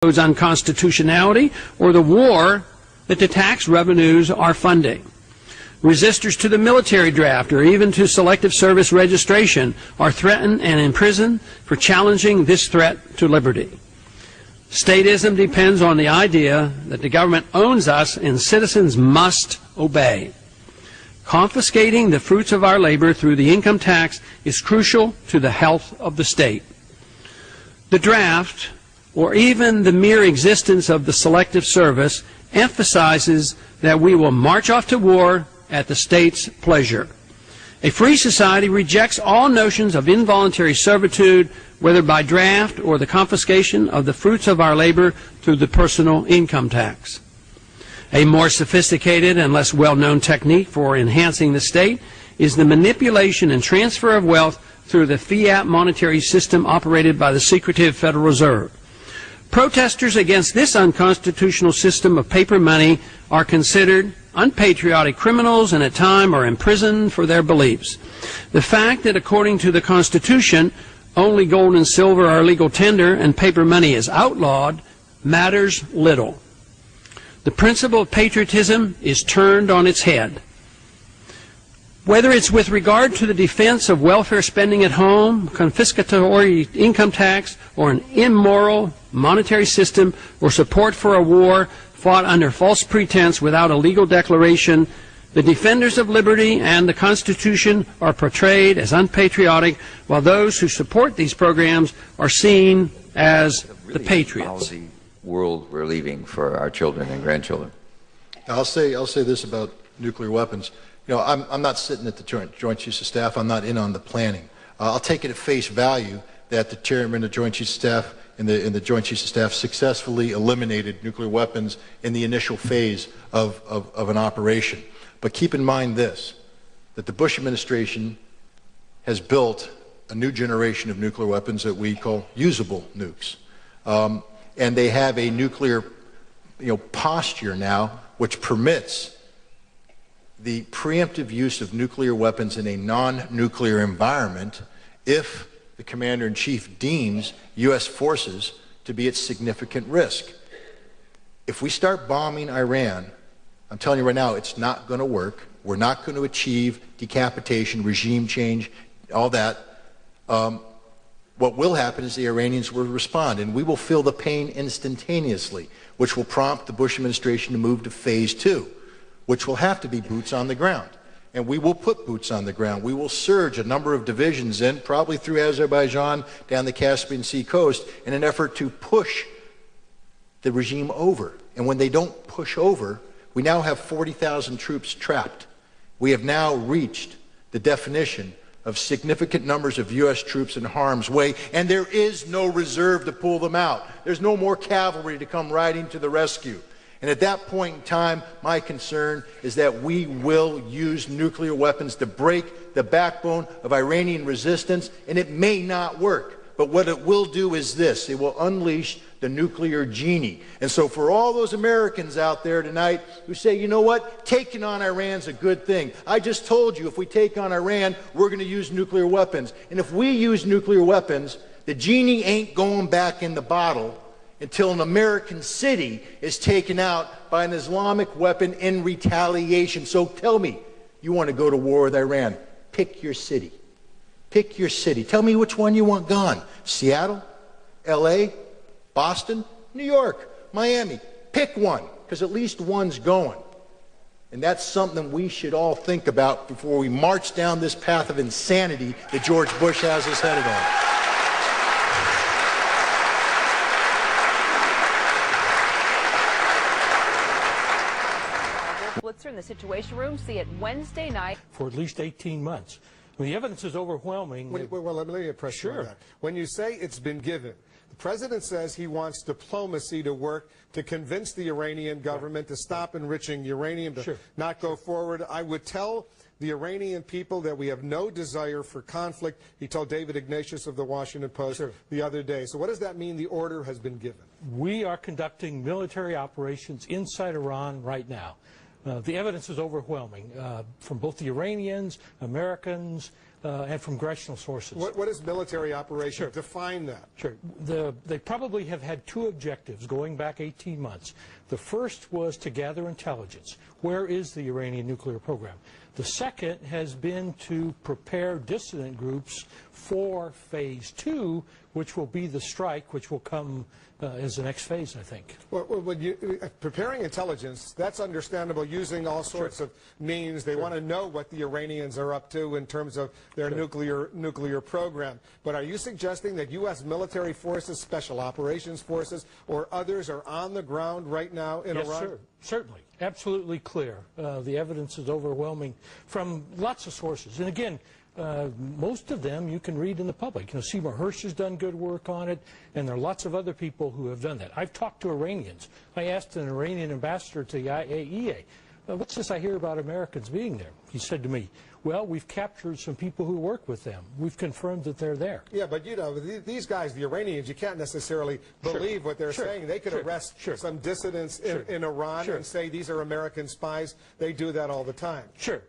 unconstitutionality or the war that the tax revenues are funding. Resistors to the military draft or even to selective service registration are threatened and imprisoned for challenging this threat to liberty. Statism depends on the idea that the government owns us and citizens must obey. Confiscating the fruits of our labor through the income tax is crucial to the health of the state. The draft, or even the mere existence of the selective service, emphasizes that we will march off to war at the state's pleasure. A free society rejects all notions of involuntary servitude, whether by draft or the confiscation of the fruits of our labor through the personal income tax. A more sophisticated and less well-known technique for enhancing the state is the manipulation and transfer of wealth through the fiat monetary system operated by the secretive Federal Reserve. Protesters against this unconstitutional system of paper money are considered unpatriotic criminals and at times are imprisoned for their beliefs. The fact that according to the Constitution only gold and silver are legal tender and paper money is outlawed matters little. The principle of patriotism is turned on its head. Whether it's with regard to the defense of welfare spending at home, confiscatory income tax, or an immoral monetary system, or support for a war fought under false pretense without a legal declaration, the defenders of liberty and the Constitution are portrayed as unpatriotic, while those who support these programs are seen as the patriots. World we're leaving for our children and grandchildren. I'll say this about nuclear weapons. You know, I'm not sitting at the Joint Chiefs of Staff. I'm not in on the planning. I'll take it at face value that the Chairman of the Joint Chiefs of Staff and the Joint Chiefs of Staff successfully eliminated nuclear weapons in the initial phase of an operation. But keep in mind this, that the Bush administration has built a new generation of nuclear weapons that we call usable nukes. And they have a nuclear posture now which permits the preemptive use of nuclear weapons in a non-nuclear environment if the Commander-in-Chief deems U.S. forces to be at significant risk. If we start bombing Iran, I'm telling you right now, it's not going to work. We're not going to achieve decapitation, regime change, all that. What will happen is the Iranians will respond, and we will feel the pain instantaneously, which will prompt the Bush administration to move to phase 2, which will have to be boots on the ground. And we will put boots on the ground. We will surge a number of divisions in, probably through Azerbaijan, down the Caspian Sea coast, in an effort to push the regime over. And when they don't push over, we now have 40,000 troops trapped. We have now reached the definition of significant numbers of U.S. troops in harm's way, and there is no reserve to pull them out. There's no more cavalry to come riding to the rescue. And at that point in time, my concern is that we will use nuclear weapons to break the backbone of Iranian resistance, and it may not work. But what it will do is this, it will unleash the nuclear genie. And so for all those Americans out there tonight who say, you know what, taking on Iran's a good thing. I just told you if we take on Iran, we're going to use nuclear weapons. And if we use nuclear weapons, the genie ain't going back in the bottle until an American city is taken out by an Islamic weapon in retaliation. So tell me, you want to go to war with Iran, pick your city. Pick your city. Tell me which one you want gone. Seattle, LA, Boston, New York, Miami. Pick one, because at least one's going. And that's something we should all think about before we march down this path of insanity that George Bush has us headed on. Blitzer in the Situation Room. See it Wednesday night. For at least 18 months. I mean, the evidence is overwhelming. Well, let me press you on that. When you say it's been given, the president says he wants diplomacy to work to convince the Iranian government to stop enriching uranium, to not go forward. I would tell the Iranian people that we have no desire for conflict. He told David Ignatius of the Washington Post the other day. So what does that mean, the order has been given? We are conducting military operations inside Iran right now. The evidence is overwhelming from both the Iranians, Americans, and from congressional sources. What is military operation? Sure. Define that. Sure. They probably have had two objectives going back 18 months. The first was to gather intelligence. Where is the Iranian nuclear program? The second has been to prepare dissident groups for phase 2, which will be the strike, which will come as the next phase, I think. Well, preparing intelligence, that's understandable, using all sorts of means. They want to know what the Iranians are up to in terms of their nuclear program. But are you suggesting that U.S. military forces, special operations forces, or others are on the ground right now in Iran? Yes, sir. Certainly. Absolutely clear. The evidence is overwhelming from lots of sources. And again, most of them you can read in the public. You know, Seymour Hersh has done good work on it, and there are lots of other people who have done that. I've talked to Iranians. I asked an Iranian ambassador to the IAEA, what's this I hear about Americans being there? He said to me, well, we've captured some people who work with them. We've confirmed that they're there. Yeah, but you know, these guys, the Iranians, you can't necessarily believe what they're saying. They could arrest some dissidents in Iran and say these are American spies. They do that all the time. Sure.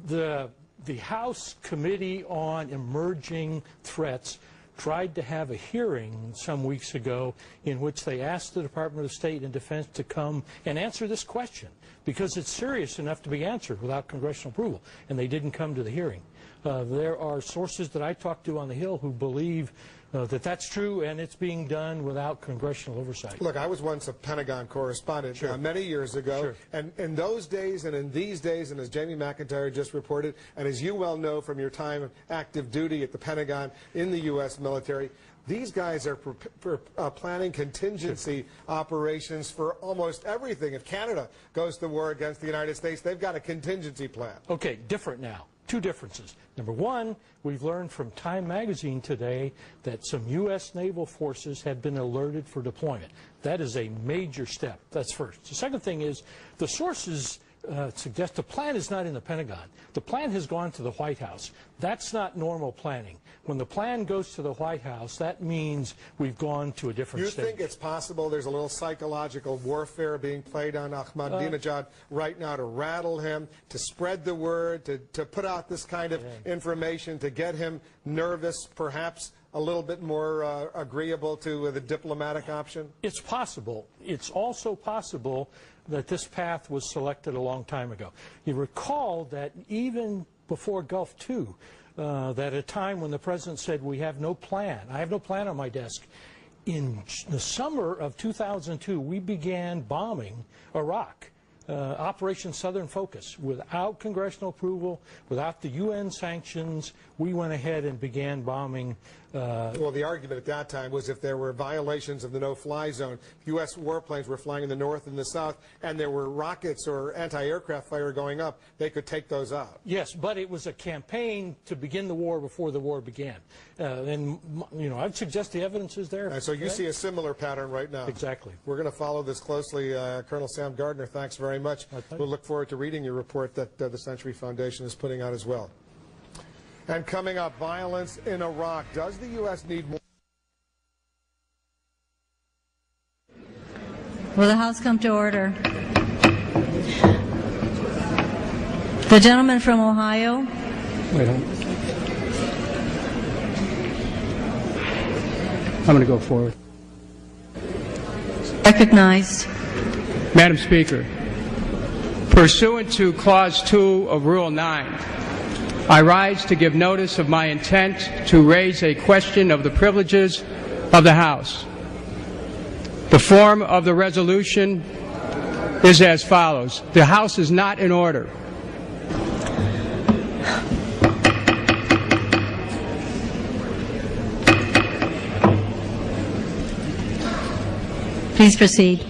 The House Committee on Emerging Threats tried to have a hearing some weeks ago in which they asked the Department of State and Defense to come and answer this question because it's serious enough to be answered without congressional approval, and they didn't come to the hearing. There are sources that I talked to on the Hill who believe that that's true, and it's being done without congressional oversight. Look, I was once a Pentagon correspondent many years ago, and in those days and in these days, and as Jamie McIntyre just reported, and as you well know from your time of active duty at the Pentagon in the U.S. military, these guys are planning contingency operations for almost everything. If Canada goes to war against the United States, they've got a contingency plan. Okay, different now. Two differences. Number one, we've learned from Time magazine today that some U.S. naval forces have been alerted for deployment. That is a major step. That's first. The second thing is the sources suggest the plan is not in the Pentagon. The plan has gone to the White House. That's not normal planning. When the plan goes to the White House, that means we've gone to a different stage. You think it's possible there's a little psychological warfare being played on Ahmadinejad right now to rattle him, to spread the word, to put out this kind of information, to get him nervous, perhaps a little bit more agreeable to the diplomatic option? It's possible. It's also possible that this path was selected a long time ago. You recall that even before Gulf II, that at a time when the President said, we have no plan, I have no plan on my desk, in the summer of 2002, we began bombing Iraq. Operation Southern Focus. Without congressional approval, without the UN sanctions, we went ahead and began bombing. Well, the argument at that time was if there were violations of the no-fly zone, U.S. warplanes were flying in the north and the south, and there were rockets or anti-aircraft fire going up, they could take those out. Yes, but it was a campaign to begin the war before the war began. And, you know, I'd suggest the evidence is there. And so you see a similar pattern right now. Exactly. We're going to follow this closely. Colonel Sam Gardner, thanks very much. We'll look forward to reading your report that the Century Foundation is putting out as well. And coming up, violence in Iraq. Does the U.S. need more? Will the House come to order? The gentleman from Ohio. Wait, I'm going to go forward. Recognized. Madam Speaker, pursuant to Clause 2 of Rule 9, I rise to give notice of my intent to raise a question of the privileges of the House. The form of the resolution is as follows. The House is not in order. Please proceed.